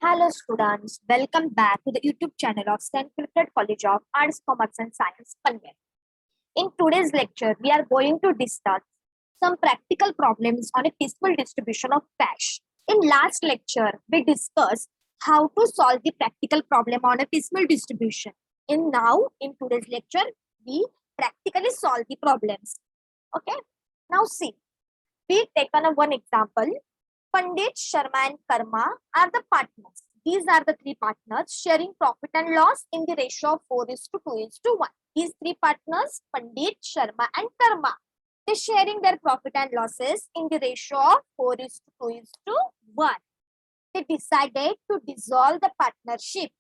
Hello students, welcome back to the YouTube channel of St. Wilfred College of Arts, Commerce and Science, Panvel. In today's lecture, we are going to discuss some practical problems on a peaceful distribution of cash. In last lecture, we discussed how to solve the practical problem on a piecemeal distribution. In today's lecture, we practically solve the problems. Okay, now see, we take on one example. Pandit, Sharma and Karma are the partners. These are the three partners sharing profit and loss in the ratio of 4:2:1. These three partners, Pandit, Sharma and Karma, they sharing their profit and losses in the ratio of 4:2:1. They decided to dissolve the partnership.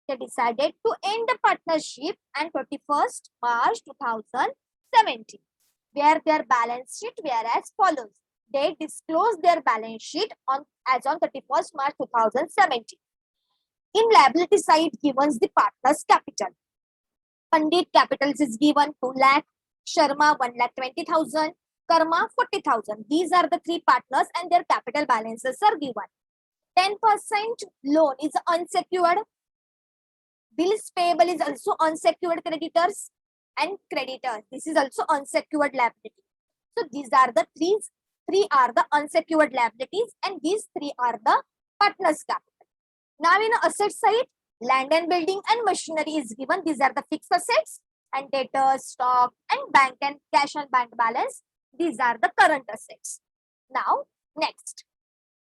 They decided to end the partnership on 21st March 2017, where their balance sheet were as follows. They disclosed their balance sheet as on 31st March 2017. In liability side, given the partner's capital. Pandit capitals is given 2 lakh, Sharma 1,20,000, Karma 40,000. These are the three partners and their capital balances are given. 10% loan is unsecured. Bills payable is also unsecured creditors and creditors. This is also unsecured liability. So these are the three are the unsecured liabilities and these three are the partners capital. Now in asset side, land and building and machinery is given. These are the fixed assets and debtors, stock and bank and cash and bank balance. These are the current assets. Now next,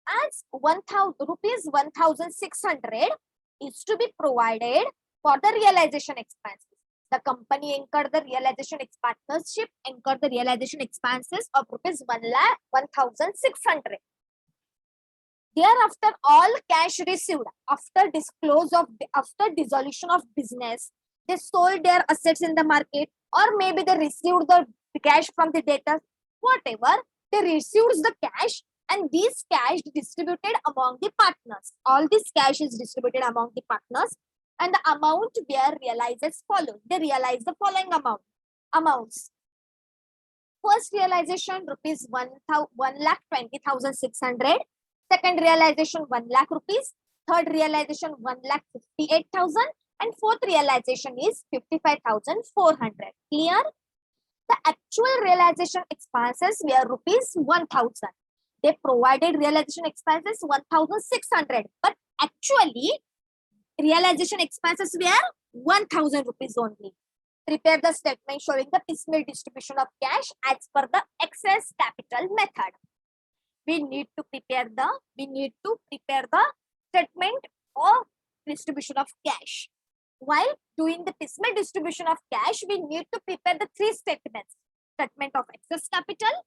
as rupees 1,600 is to be provided for the realization expenses. The company incurred the realization partnership incurred the realization expenses of rupees 1,600. Thereafter, all cash received after dissolution of business, they sold their assets in the market, or maybe they received the cash from the debtors. Whatever, they received the cash, and this cash distributed among the partners. All this cash is distributed among the partners, and the amount were realized as follows. They realized the following amounts. First realization rupees 1,20,600. Second realization 1 lakh rupees. Third realization 1,58,000. And fourth realization is 55,400. Clear? The actual realization expenses were rupees 1,000. They provided realization expenses 1,600, but actually realization expenses were 1,000 rupees only. Prepare the statement showing the piecemeal distribution of cash as per the excess capital method. We need to prepare the statement of distribution of cash. While doing the piecemeal distribution of cash, we need to prepare the three statements. Statement of excess capital,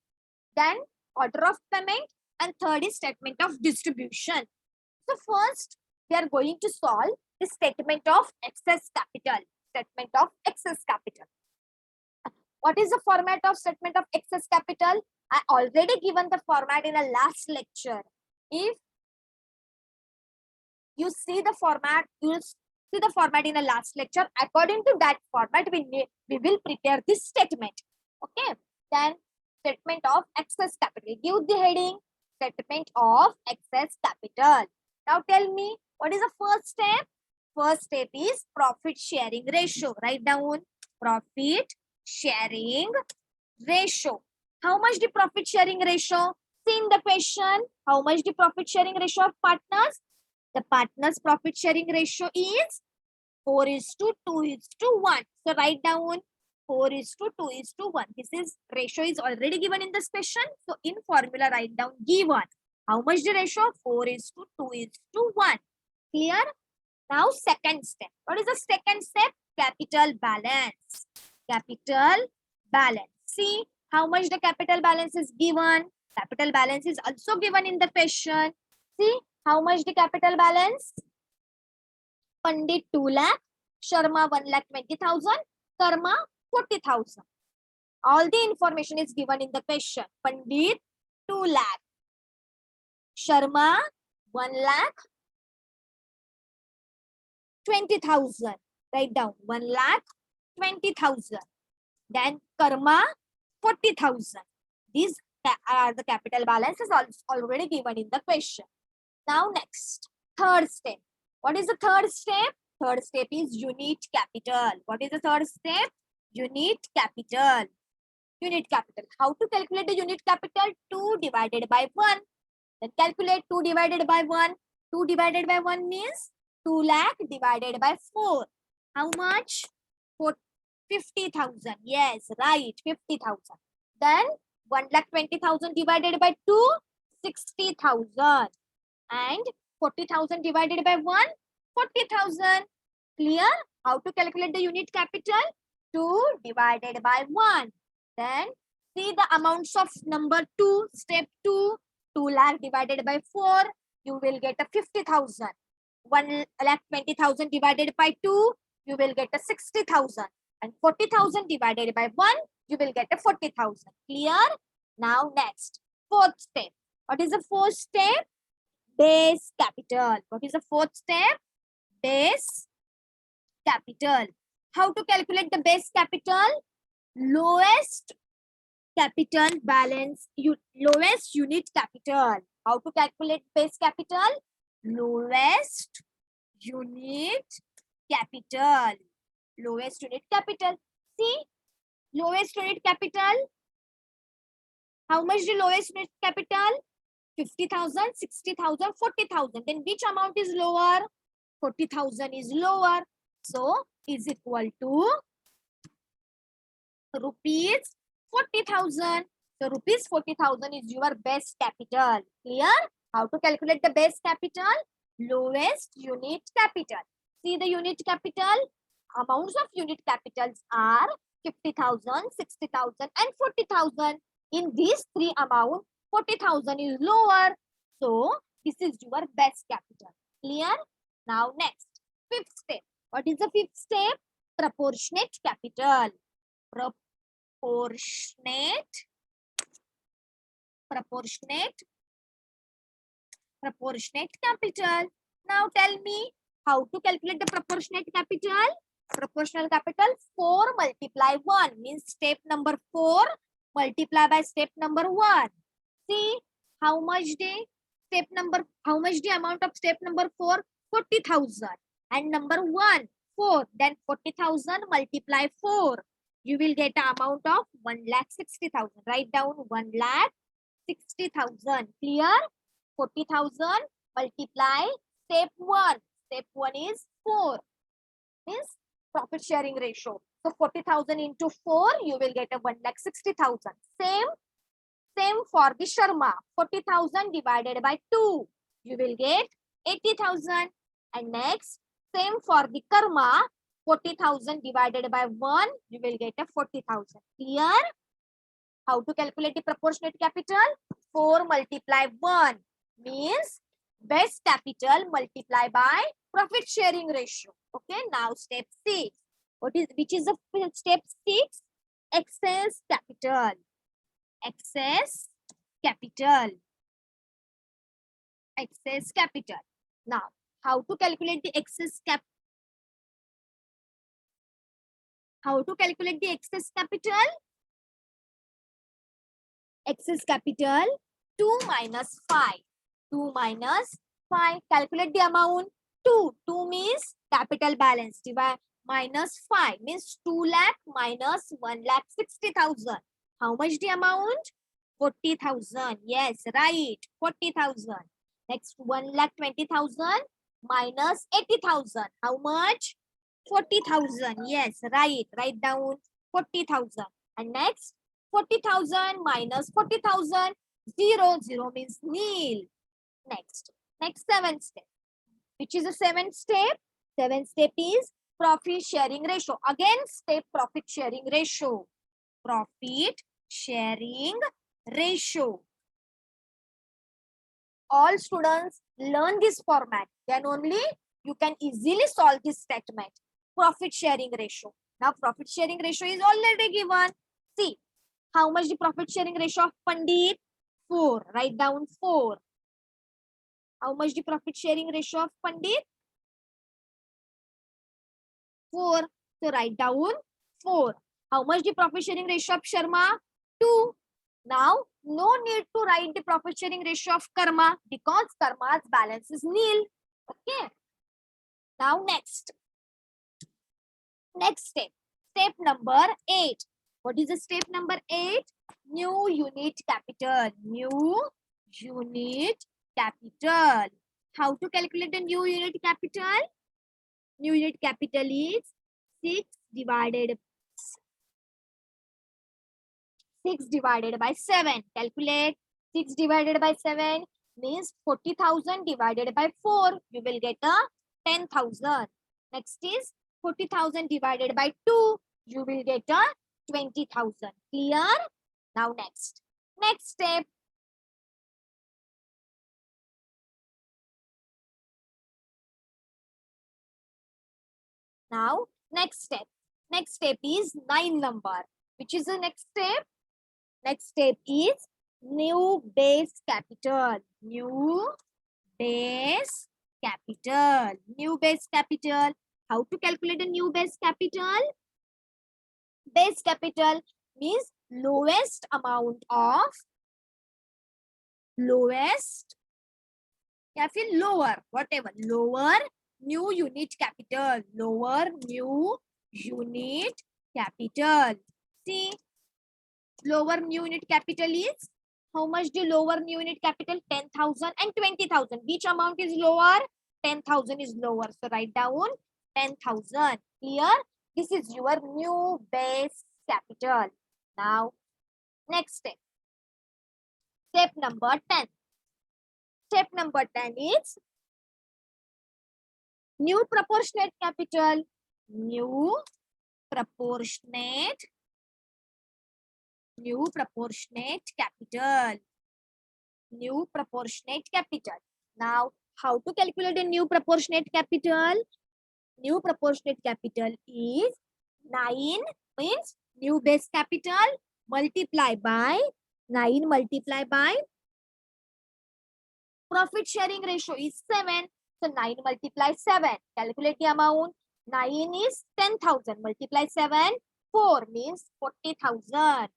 then order of payment, and third is statement of distribution. So first, we are going to solve the statement of excess capital. Statement of excess capital. What is the format of statement of excess capital? I already given the format in a last lecture. If you see the format, you will see the format in a last lecture. According to that format, we will prepare this statement. Okay. Then statement of excess capital. Give the heading statement of excess capital. Now tell me, what is the first step? First step is profit sharing ratio. Write down profit sharing ratio. How much the profit sharing ratio? See in the question, how much the profit sharing ratio of partners? The partners profit sharing ratio is 4:2:1. So write down 4:2:1. This is ratio is already given in this question. So in formula write down given. How much the ratio? 4:2:1. Clear? Now second step. What is the second step? Capital balance. Capital balance. See how much the capital balance is given. Capital balance is also given in the question. See how much the capital balance? Pandit 2 lakh, Sharma 1,20,000, Karma 40,000. All the information is given in the question. Pandit 2 lakh, Sharma 1,20,000. Write down 1,20,000. Then Karma 40,000. These are the capital balances already given in the question. Now next, third step. What is the third step? Third step is unit capital. What is the third step? Unit capital. Unit capital. How to calculate the unit capital? 2 divided by 1. Then calculate 2 divided by 1. 2 divided by 1 means 2 lakh divided by 4. How much? 50,000. Yes, right, 50,000. Then 1,20,000 divided by 2, 60,000. And 40,000 divided by 1, 40,000. Clear? How to calculate the unit capital? 2 divided by 1. Then see the amounts of number 2. Step 2. 2 lakh divided by 4. You will get a 50,000. 1,20,000 divided by 2. You will get a 60,000. And 40,000 divided by 1. You will get a 40,000. Clear? Now next. Fourth step. What is the fourth step? Base capital. What is the fourth step? Base capital. How to calculate the base capital? Lowest capital balance, lowest unit capital. How to calculate base capital? Lowest unit capital. Lowest unit capital. See, lowest unit capital. How much the lowest unit capital? 50,000, 60,000, 40,000. Then which amount is lower? 40,000 is lower. So is equal to rupees 40,000. So rupees 40,000 is your base capital. Clear? How to calculate the base capital? Lowest unit capital. See the unit capital. Amounts of unit capitals are 50,000, 60,000 and 40,000. In these three amounts, 40,000 is lower. So this is your base capital. Clear? Now next, fifth step. What is the fifth step? Proportionate capital. Proportionate capital. Now tell me how to calculate the proportionate capital. Proportional capital 4 multiply 1 means step number 4 multiply by step number 1. See how much the amount of step number 4? 40,000. And number 1, 4. Then 40,000 multiply 4. You will get an amount of 1,60,000. Write down 1,60,000. Clear? 40,000 multiply step 1. Step 1 is 4. Means profit sharing ratio. So 40,000 into 4, you will get a 1,60,000. Same for the Sharma. 40,000 divided by 2, you will get 80,000. And next, same for the Karma. 40,000 divided by 1, you will get a 40,000. Clear? How to calculate the proportionate capital? 4 multiply 1 means base capital multiply by profit sharing ratio. Okay, now step 6. Which is the step 6? Excess capital. Excess capital. Excess capital. Now, how to calculate the excess capital? How to calculate the excess capital? Excess capital 2 minus 5. 2 minus 5. Calculate the amount. 2. 2 means capital balance. Divide minus 5 means 2 lakh minus 1,60,000. How much the amount? 40,000. Yes, right. 40,000. Next 1,20,000 minus 80,000. How much? 40,000. Yes, right. Write down 40,000. And next 40,000 minus 40,000. 0. 0 means nil. Next 7th step. Which is the 7th step? 7th step is profit sharing ratio. Again, step profit sharing ratio. Profit sharing ratio. All students learn this format. Then only you can easily solve this statement. Profit sharing ratio. Now, profit sharing ratio is already given. See, how much the profit sharing ratio of Pandit? 4. Write down 4. How much the profit sharing ratio of Pandit? 4. So write down 4. How much the profit sharing ratio of Sharma? 2. Now, no need to write the profit sharing ratio of Karma because Karma's balance is nil. Okay. Now next step number 8. What is the step number 8? New unit capital. New unit capital. How to calculate the new unit capital? New unit capital is 6 divided 7. Calculate 6 divided by 7 means 40,000 divided by 4. You will get a 10,000. Next is 40,000 divided by 2. You will get a 20,000. Clear? Now next step. Now next step. Next step is 9 number. Which is the next step? Next step is new base capital. New base capital. New base capital. How to calculate a new base capital? Base capital means lowest amount of lowest या फिर lower whatever lower new unit capital. Lower new unit capital. See, lower new unit capital is how much the lower new unit capital? 10,000 and 20,000. Which amount is lower? 10,000 is lower. So write down 10,000. Clear? This is your new base capital. Now, next step. Step number 10. Step number 10 is new proportionate capital. New proportionate capital. New proportionate capital. Now, how to calculate the new proportionate capital? New proportionate capital is 9 means new base capital multiply by 9 multiply by profit sharing ratio is 7. So 9 multiply 7. Calculate the amount. 9 is 10,000 multiply 7. 4 means 40,000.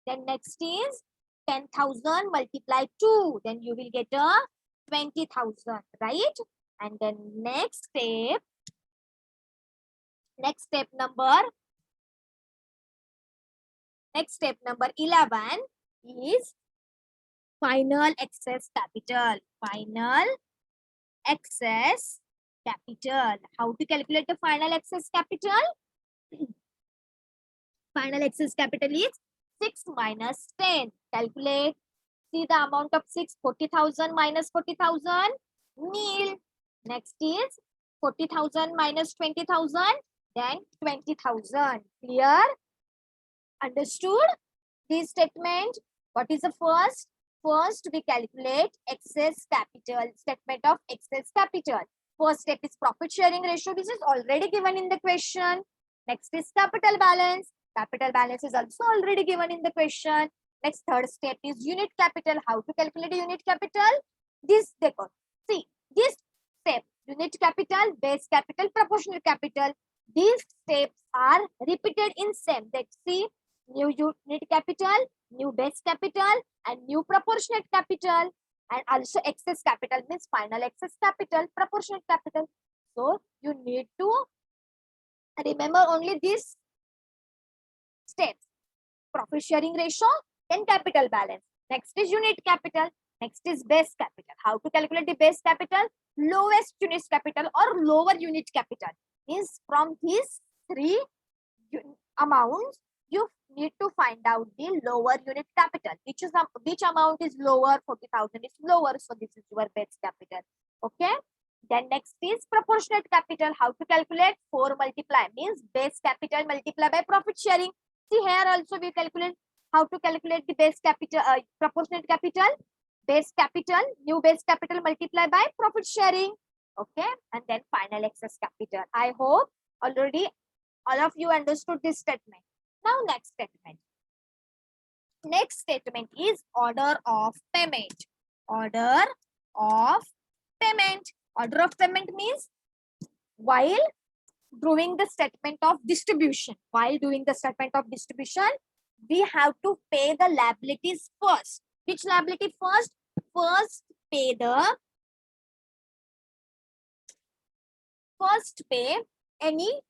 Then next is 10,000 multiply 2. Then you will get a 20,000, right? And then next step number 11 is final excess capital. Final excess capital. How to calculate the final excess capital? Final excess capital is 6 minus 10. Calculate. See the amount of 6, 40,000 minus 40,000, nil. Next is 40,000 minus 20,000, then 20,000. Clear? Understood this statement? What is the first? First, we calculate excess capital, statement of excess capital. First step is profit sharing ratio. This is already given in the question. Next is capital balance. Capital balance is also already given in the question. Next, third step is unit capital. How to calculate a unit capital? This, see, this step, unit capital, base capital, proportional capital. These steps are repeated in same. Let's see, new unit capital, new base capital, and new proportionate capital, and also excess capital means final excess capital, proportionate capital. So you need to remember only these steps: profit sharing ratio, then capital balance. Next is unit capital. Next is base capital. How to calculate the base capital? Lowest unit capital or lower unit capital is from these three amounts. You need to find out the lower unit capital. Which amount is lower? 40,000 is lower. So this is your base capital. Okay. Then next is proportionate capital. How to calculate? 4 multiply means base capital multiply by profit sharing. See here also we calculate how to calculate the base capital, proportionate capital, base capital, new base capital multiply by profit sharing. Okay. And then final excess capital. I hope already all of you understood this statement. Now next statement. Next statement is order of payment. Order of payment. Order of payment means while doing the statement of distribution. While doing the statement of distribution, we have to pay the liabilities first. Which liability first? First pay the first pay any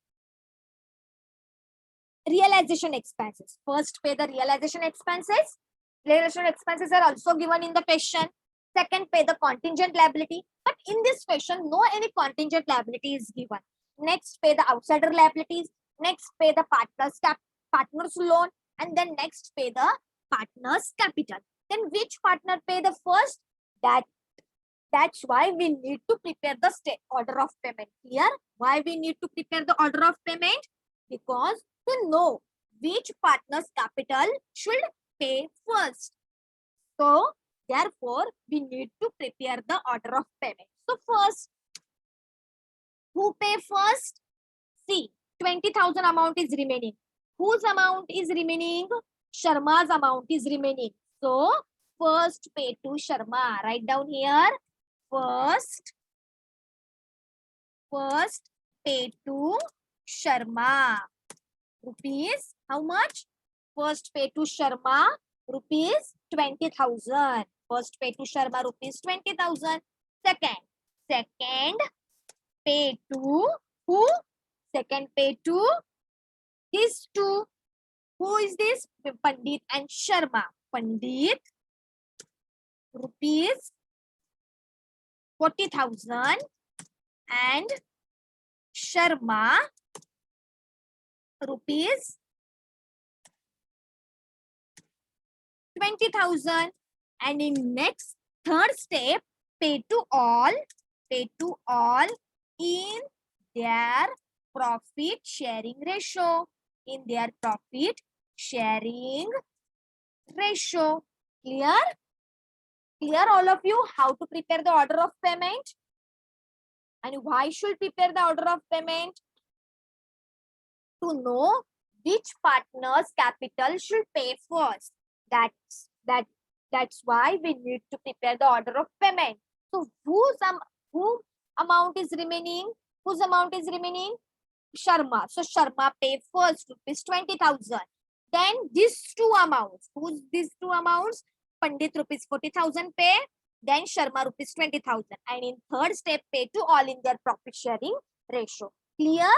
realization expenses. First pay the realization expenses. Realization expenses are also given in the question. Second, pay the contingent liability. But in this question, no any contingent liability is given. Next, pay the outsider liabilities. Next, pay the partner's loan. And then next, pay the partner's capital. Then which partner pay the first? That's why we need to prepare the order of payment. Clear? Why we need to prepare the order of payment? Because to know which partner's capital should pay first. So, therefore, we need to prepare the order of payment. So, first, who pay first? See, 20,000 amount is remaining. Whose amount is remaining? Sharma's amount is remaining. So, first pay to Sharma. Write down here. First pay to Sharma. Rupees, how much? First pay to Sharma, rupees 20,000. First pay to Sharma, rupees 20,000. Second pay to who? Second pay to these two. Who is this? Pandit and Sharma. Pandit, rupees 40,000 and Sharma, rupees 20,000. And in next third step, pay to all in their profit sharing ratio. In their profit sharing ratio. Clear? Clear all of you how to prepare the order of payment? And why should prepare the order of payment? To know which partner's capital should pay first. That's why we need to prepare the order of payment. So who amount is remaining? Whose amount is remaining? Sharma. So Sharma pay first rupees 20,000. Then these two amounts. Who's these two amounts? Pandit rupees 40,000 pay. Then Sharma rupees 20,000. And in third step, pay to all in their profit sharing ratio. Clear?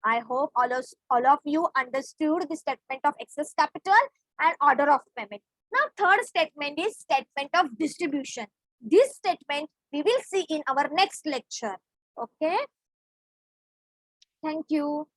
I hope all of you understood the statement of excess capital and order of payment. Now, third statement is statement of distribution. This statement we will see in our next lecture. Okay. Thank you.